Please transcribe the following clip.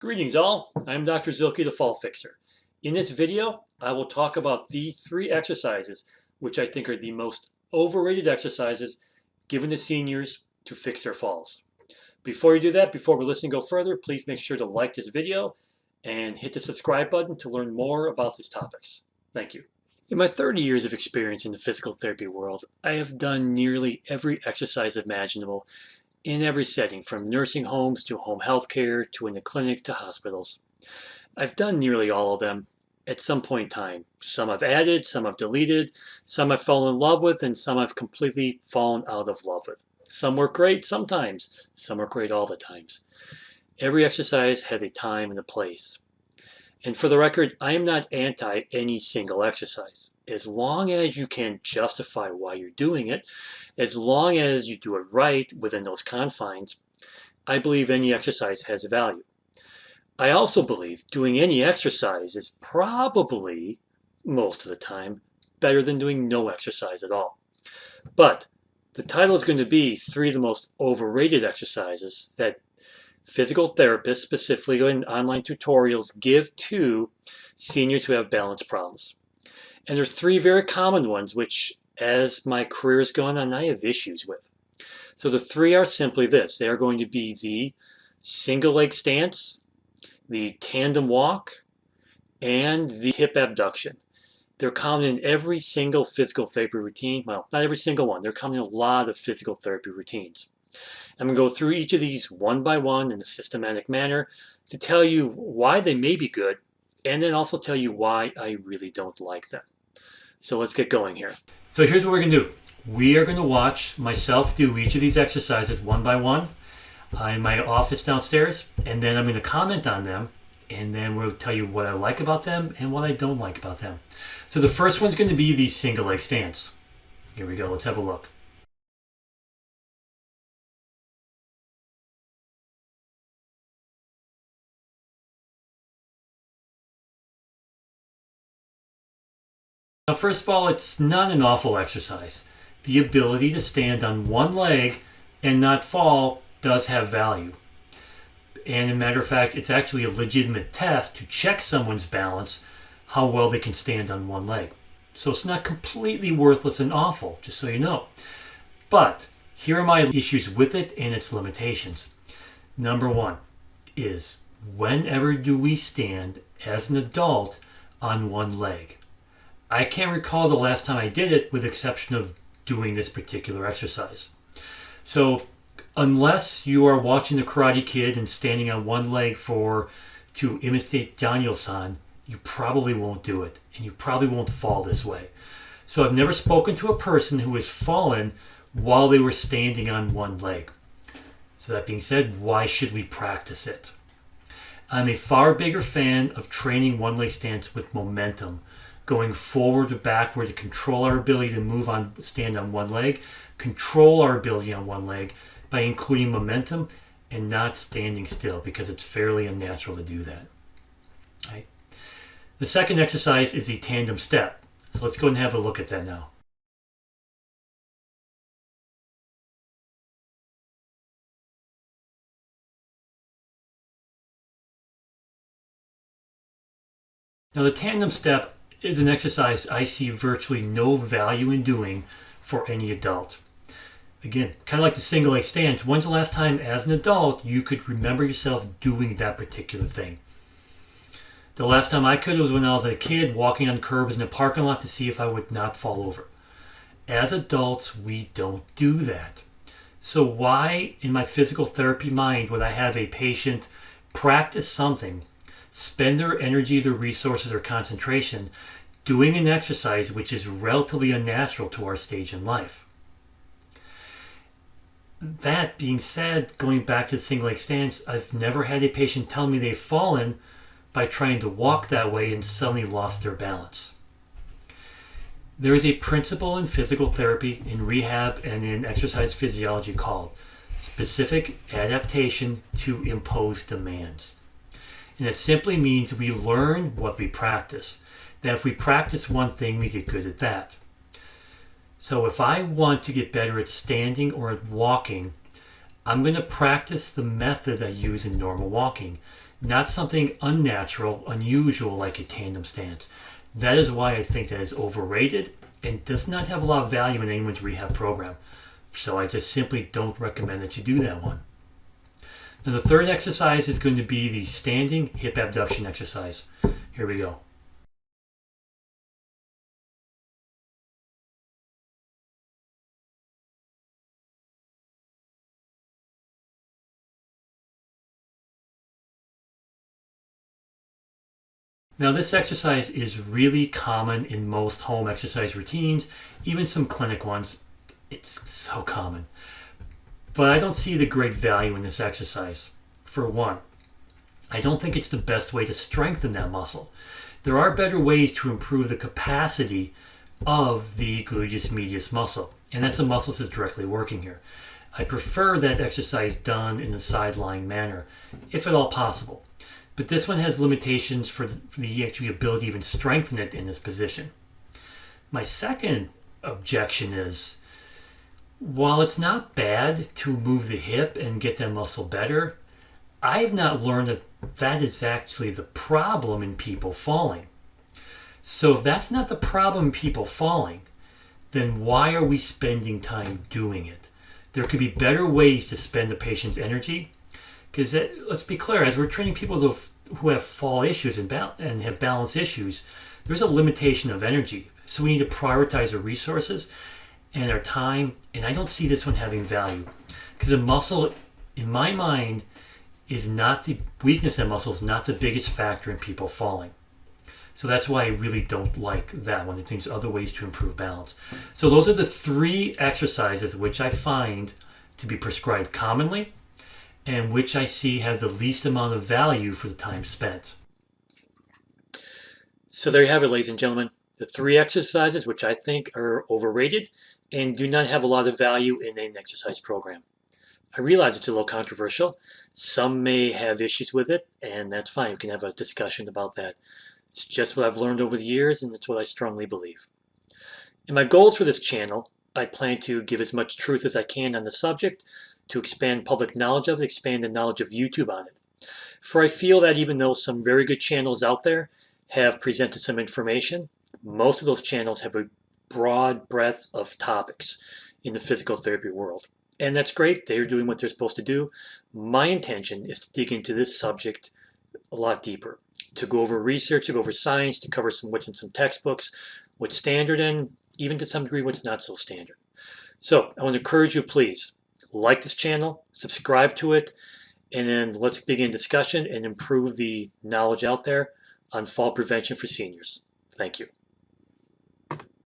Greetings all, I'm Dr. Zilke, the Fall Fixer. In this video, I will talk about the 3 exercises which I think are the most overrated exercises given to seniors to fix their falls. Before you do that, before we listen and go further, please make sure to like this video and hit the subscribe button to learn more about these topics. Thank you. In my 30 years of experience in the physical therapy world, I have done nearly every exercise imaginable in every setting, from nursing homes to home health care to in the clinic to hospitals. I've done nearly all of them at some point in time. Some I've added, some I've deleted, some I've fallen in love with, and some I've completely fallen out of love with. Some work great sometimes, some work great all the times. Every exercise has a time and a place. And for the record, I am not anti any single exercise. As long as you can justify why you're doing it, as long as you do it right within those confines, I believe any exercise has value. I also believe doing any exercise is probably, most of the time, better than doing no exercise at all. But the title is going to be 3 of the most overrated exercises that physical therapists, specifically in online tutorials, give to seniors who have balance problems. And there are 3 very common ones which, as my career has gone on, I have issues with. So the 3 are simply this. They are going to be the single leg stance, the tandem walk, and the hip abduction. They're common in every single physical therapy routine. Well, not every single one. They're common in a lot of physical therapy routines. I'm going to go through each of these one by one in a systematic manner to tell you why they may be good, and then also tell you why I really don't like them. So let's get going here. So here's what we're going to do. We are going to watch myself do each of these exercises one by one in my office downstairs, and then I'm going to comment on them, and then we'll tell you what I like about them and what I don't like about them. So the first one's going to be the single leg stance. Here we go. Let's have a look. Now, first of all, it's not an awful exercise. The ability to stand on one leg and not fall does have value. And as a matter of fact, it's actually a legitimate test to check someone's balance, how well they can stand on one leg. So it's not completely worthless and awful, just so you know. But here are my issues with it and its limitations. Number 1 is, whenever do we stand as an adult on one leg? I can't recall the last time I did it, with the exception of doing this particular exercise. So unless you are watching The Karate Kid and standing on one leg to imitate Daniel-san, you probably won't do it, and you probably won't fall this way. So I've never spoken to a person who has fallen while they were standing on one leg. So that being said, why should we practice it? I'm a far bigger fan of training one leg stance with momentum, going forward or backward to control our ability to stand on one leg, control our ability on one leg by including momentum and not standing still, because it's fairly unnatural to do that. Right? The second exercise is the tandem step. So let's go and have a look at that now. Now, the tandem step is an exercise I see virtually no value in doing for any adult. Again, kind of like the single leg stance. When's the last time as an adult you could remember yourself doing that particular thing? The last time I could was when I was a kid walking on curbs in a parking lot to see if I would not fall over. As adults, we don't do that. So why, in my physical therapy mind, would I have a patient practice something, spend their energy, their resources, or concentration doing an exercise which is relatively unnatural to our stage in life? That being said, going back to the single leg stance, I've never had a patient tell me they've fallen by trying to walk that way and suddenly lost their balance. There is a principle in physical therapy, in rehab, and in exercise physiology called specific adaptation to imposed demands. And it simply means we learn what we practice. That if we practice one thing, we get good at that. So if I want to get better at standing or at walking, I'm going to practice the method I use in normal walking. not something unnatural, unusual like a tandem stance. That is why I think that is overrated and does not have a lot of value in anyone's rehab program. So I just simply don't recommend that you do that one. Now the third exercise is going to be the standing hip abduction exercise. Here we go. Now this exercise is really common in most home exercise routines, even some clinic ones. It's so common. But I don't see the great value in this exercise. For one, I don't think it's the best way to strengthen that muscle. There are better ways to improve the capacity of the gluteus medius muscle, and that's the muscle that's directly working here. I prefer that exercise done in a side-lying manner, if at all possible. But this one has limitations for the actual ability to even strengthen it in this position. My second objection is, while it's not bad to move the hip and get that muscle better, I've not learned that that is actually the problem in people falling. So if that's not the problem in people falling, then why are we spending time doing it? There could be better ways to spend the patient's energy. Because let's be clear, as we're training people who have fall issues and have balance issues, there's a limitation of energy. So we need to prioritize our resources and our time. And I don't see this one having value. Because the muscle, in my mind, is not the weakness of muscle is not the biggest factor in people falling. So that's why I really don't like that one. I think there's other ways to improve balance. So those are the three exercises which I find to be prescribed commonly and which I see have the least amount of value for the time spent. So there you have it, ladies and gentlemen. The three exercises which I think are overrated and do not have a lot of value in an exercise program. I realize it's a little controversial. Some may have issues with it, and that's fine. We can have a discussion about that. It's just what I've learned over the years, and it's what I strongly believe. In my goals for this channel, I plan to give as much truth as I can on the subject, to expand public knowledge of it, expand the knowledge of YouTube on it. For I feel that even though some very good channels out there have presented some information, most of those channels have a broad breadth of topics in the physical therapy world. And that's great. They're doing what they're supposed to do. My intention is to dig into this subject a lot deeper, to go over research, to go over science, to cover what's in some textbooks, what's standard, and even to some degree what's not so standard. So I want to encourage you, please, like this channel, subscribe to it, and then let's begin discussion and improve the knowledge out there on fall prevention for seniors. Thank you.